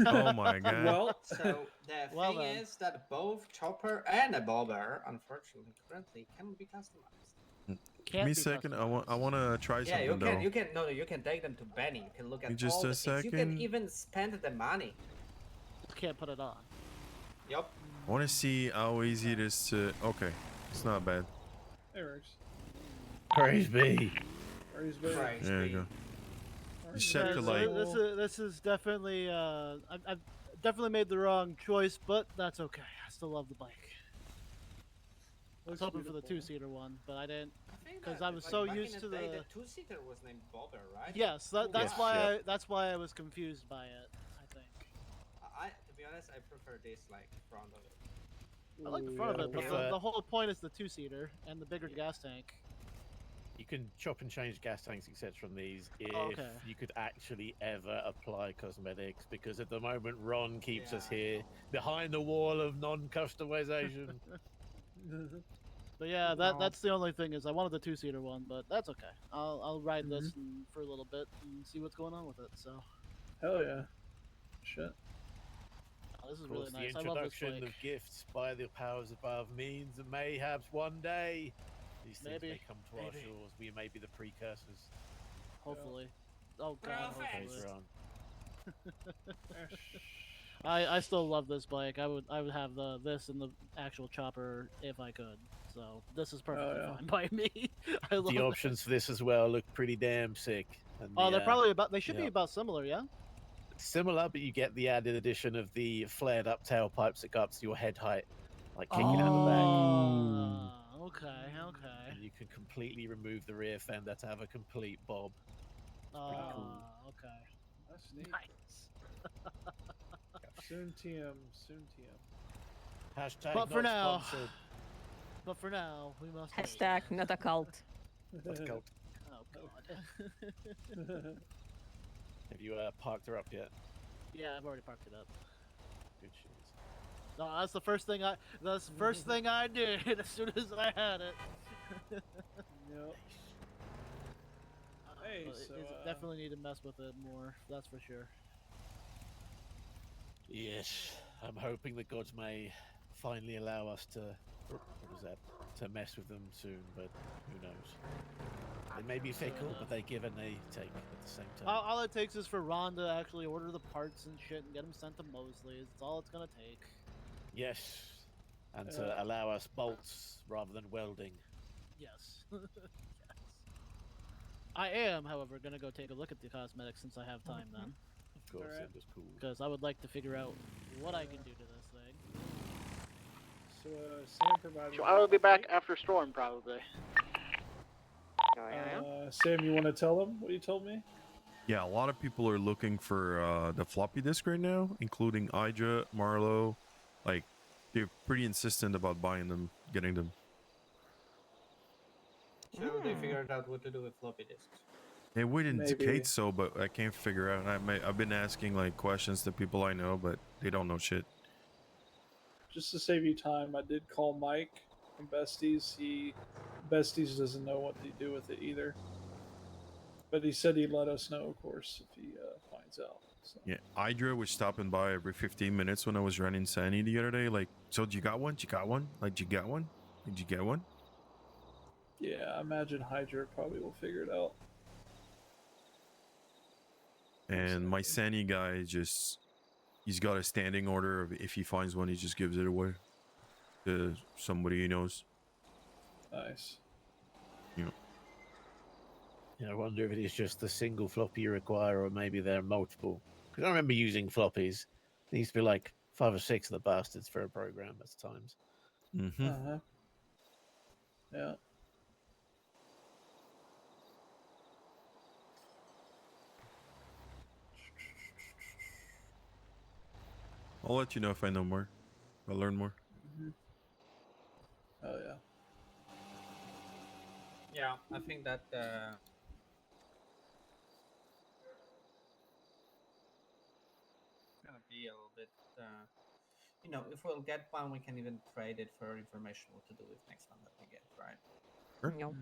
Oh my god. Well, So the Well thing then. is that both Chopper and a Bobber, unfortunately, currently can be customized. Give Can't me a be second. customized. I want to try Yeah, something though. you can take them to Benny. You can look at Just all a the things. You can second. even spend the money. Can't put it on. Yup. I want to see how easy it is to. Okay, it's not bad. there it works. Praise be. Praise be. Right. There you go. You Praise set Yeah, to be. like. this is definitely I've definitely made the wrong choice, but that's okay. I still love the bike. I was Looks hoping for the beautiful. two-seater one, but I didn't. think 'Cause that, I was like, so back used in to day, the- two-seater was named Bobber, right? Yes, that's Yes. why Yep. that's why I was confused by it. I think To be honest, I prefer this like front of it. I like the front of it, but prefer- the whole point is the two-seater and the bigger gas tank. You can chop and change gas tanks, etc. from these if okay. you could actually ever apply cosmetics, because at the moment Ron keeps us here behind the wall of non-customization. But yeah, Wow. that's the only thing is I wanted the two-seater one, but that's okay. I'll ride this for a little bit and see what's going on with it. So Hell yeah. Shit. this is Of really course, nice. the I love this introduction bike. of gifts by the powers above means that mayhaps one day these things Maybe. may come to our Maybe. shores. We may be the precursors. Hopefully. Oh god. Perfect. Hopefully. Later on. I still love this bike. I would have this and the actual chopper if I could. So this is perfectly yeah. fine by me. I love The it. options for this as well look pretty damn sick. And Oh, the, they're probably about. They should be yeah. about similar, yeah. similar, but you get the added addition of the flared up tailpipes that go up to your head height, like kicking out the back. Oh, okay, okay. And you can completely remove the rear fender to have a complete bob. pretty Oh, cool. okay. That's neat. Nice. Soon TM. Soon TM. Hashtag But for not now- sponsored. But for now, we must. wait. Hashtag not a cult. Let's go. Oh god. Have you parked her up yet? Yeah, I've already parked it up. Good shit. No, that's the first thing I. That's the first thing I did as soon as I had it. Yep. Hey, But so, it definitely need to mess with it more. That's for sure. Yes, I'm hoping the gods may finally allow us to. What was that? To mess with them soon, but who knows? They may be fickle, but they give and they take at the same time. All it takes is for Ron to actually order the parts and shit and get them sent to Mosley's. That's all it's gonna take. Yes, and to allow us bolts rather than welding. Yes. Yes. I am, however, gonna go take a look at the cosmetics since I have time then, Of course, Alright. that was cool. because I would like to figure out what I can do to this thing. Sam provided. So me I will be an back update. after storm probably. Oh, yeah. Sam, you want to tell him what you told me? Yeah, a lot of people are looking for the floppy disk right now, including Idra, Marlowe. Like, they're pretty insistent about buying them, getting them. So they figured out what to do with floppy disks. They would Maybe. indicate so, but I can't figure out. I've been asking like questions to people I know, but they don't know shit. Just to save you time, I did call Mike from Besties. Besties doesn't know what to do with it either. But he said he'd let us know, of course, if he finds out. So. Yeah, Idra was stopping by every 15 minutes when I was running Sandy the other day. Like, so you got one? You got one? Like, you got one? Did you get one? Yeah, I imagine Hydra probably will figure it out. And my Sandy guy he's got a standing order of if he finds one, he just gives it away to somebody he knows. Nice. I wonder if it is just the single floppy you require, or maybe there are multiple. Because I remember using floppies. There used to be like 5 or 6 of the bastards for a program at times. Mm-hmm. Yeah. I'll let you know if I know more. If I learn more. Oh yeah. Yeah, I think that gonna be a little bit. If we'll get one, we can even trade it for information what to do with next one that we get, right? Sure. No.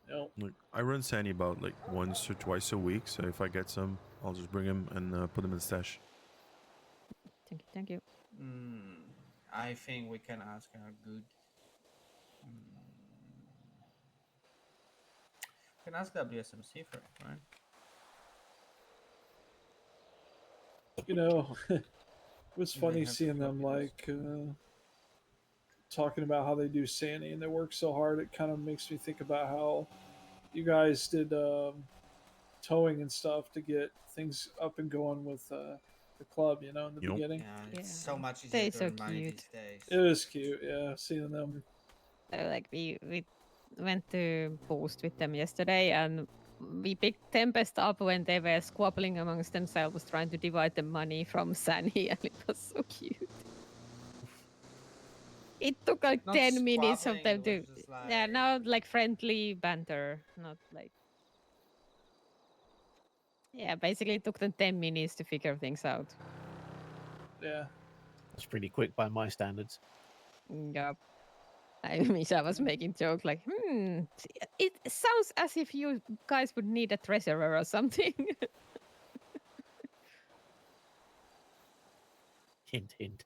Yep. Like, I run Sandy about like once or twice a week, so if I get some, I'll just bring him and put them in the stash. Thank you. I think we can ask a good. We can ask WSMC for it, right? It was funny seeing them like talking about how they do Sandy and they work so hard. It kind of makes me think about how you guys did towing and stuff to get things up and going with the club, in the beginning. Yeah, it's so much easier They're to so earn money cute. these days. It was cute, yeah, seeing them. Like we went to Boost with them yesterday, and we picked Tempest up when they were squabbling amongst themselves, trying to divide the money from Sunny, and it was so cute. It took like Not 10 minutes of squabbling, them it to. was just Yeah, like- now like friendly banter, not like. Yeah, basically it took them 10 minutes to figure things out. Yeah. That's pretty quick by my standards. Yeah. I was making joke like, it sounds as if you guys would need a treasurer or something. Hint, hint.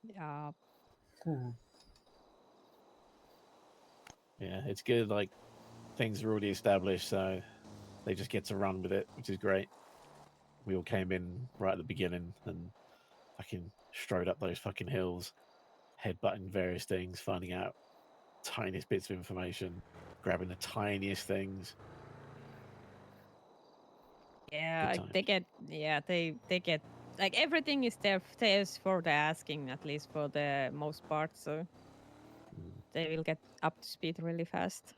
Yeah. Yeah, it's good. Like, things are already established, so they just get to run with it, which is great. We all came in right at the beginning and fucking strode up those fucking hills, headbutting various things, finding out tiniest bits of information, grabbing the tiniest things. Yeah, Good like, they get like everything is theirs for the asking, at least for the most part, so they will get up to speed really fast.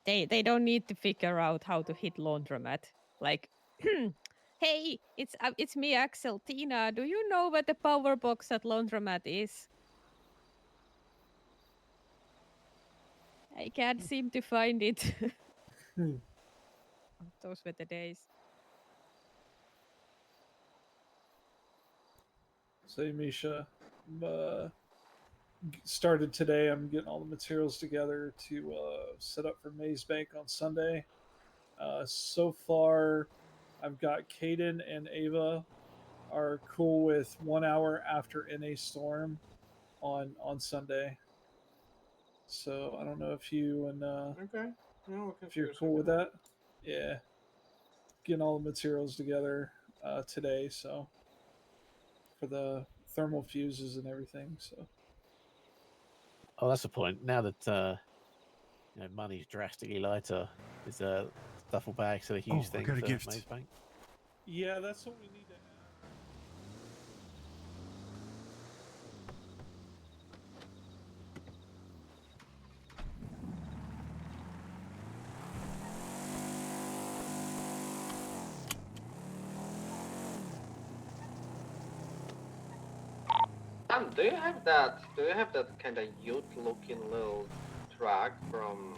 They don't need to figure out how to hit laundromat. Like, hey, it's me, Axel. Tina, do you know where the power box at laundromat is? I can't seem to find it. Those were the days. Say, Misha, started today. I'm getting all the materials together to set up for Maze Bank on Sunday. So far, I've got Caden and Ava are cool with 1 hour after NA Storm on Sunday. So I don't know if you and Okay. if you're cool with that. Yeah, getting all the materials together today. So for the thermal fuses and everything. So. Oh, that's the point. Now that money's drastically lighter, is duffel bags are a huge thing I got a for gift. Maze Bank. Yeah, that's what we need to Sam, do you have that? Do you have that kind of youth-looking little truck from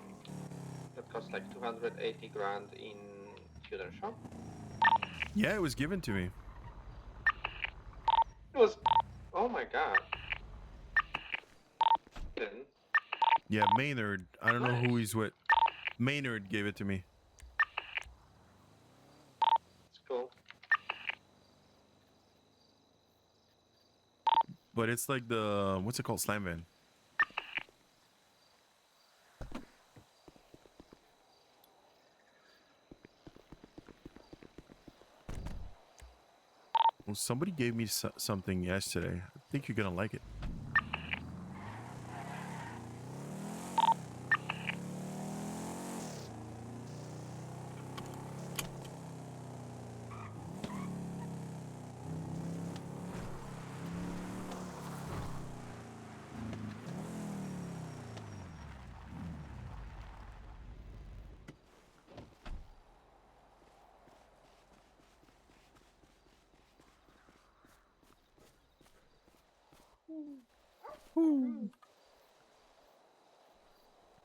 that costs like 280 grand in Tudor shop? Yeah, it was given to me. It was. Oh my god. Yeah, Maynard. I don't know who Nice. he's with. Maynard gave it to me. It's cool. But it's like the what's it called? Slam van. Well, somebody gave me something yesterday. I think you're gonna like it.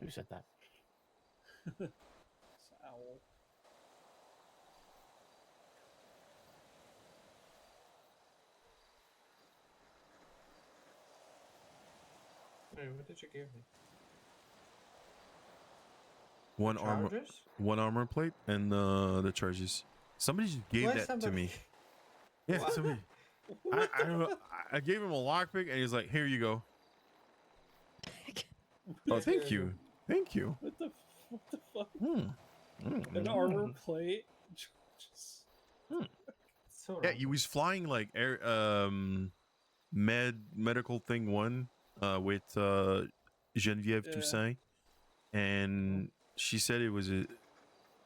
Who said that? It's owl. Hey, what did you give me? One armor, Chargers? one armor plate, and the charges. Somebody just gave Why that to somebody- me. Yeah, What? somebody. I gave him a lockpick, and he's like, "Here you go." Oh, thank you, thank you. What the fuck? An Mm. armor plate? Just... So Yeah, he was flying like air, medical thing one, with Geneviève Yeah. Toussaint, and she said it was a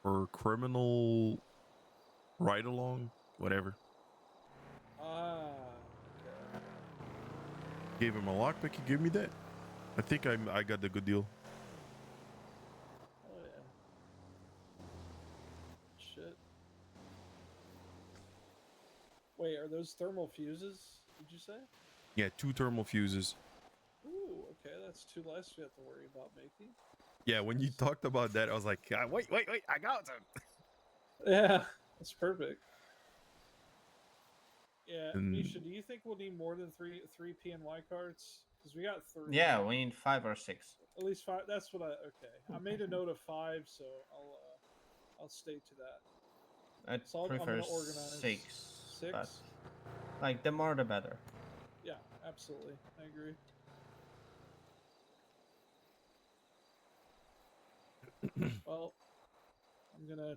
for criminal ride along, whatever. Ah. Gave him a lockpick. He gave me that. I think I got the good deal. Oh yeah. Shit. Wait, are those thermal fuses? Did you say? Yeah, 2 thermal fuses. Ooh, okay, that's 2 less we have to worry about making. Yeah, when you talked about that, I was like, wait, I got some. Yeah, that's perfect. Yeah, And- Misha, do you think we'll need more than three PNY cards? Because we got 3. Yeah, we need 5 or 6. At least 5. That's what okay. I made a note of 5, so I'll stay to that. I'd So I'm prefer gonna organize 6. 6. But, like, the more the better. Yeah, absolutely. I agree. Well, I'm gonna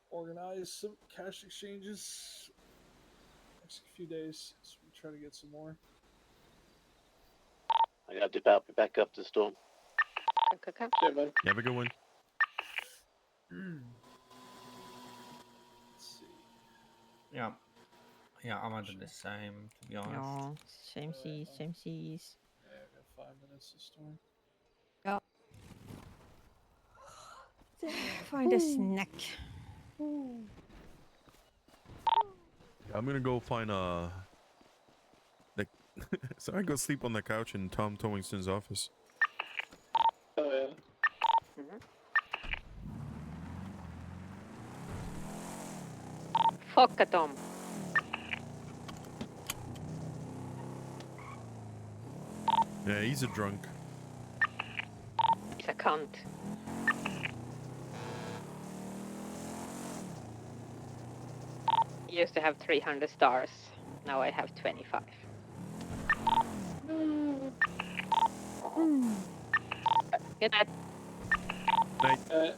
organize some cash exchanges next few days, so we try to get some more. I gotta dip out, be back up to the store. Okay. Yeah, man. Have a good one. Let's see. Yeah. Yeah, I'm under the same, to be honest. No, same seas, same seas. Yeah, I got 5 minutes to storm. Yeah. Find a snack. I'm gonna go find so I go sleep on the couch in Tom Towingston's office. Oh yeah. Fuck a Tom. Yeah, he's a drunk. He's a cunt. He used to have 300 stars. Now I have 25. Good night. Night.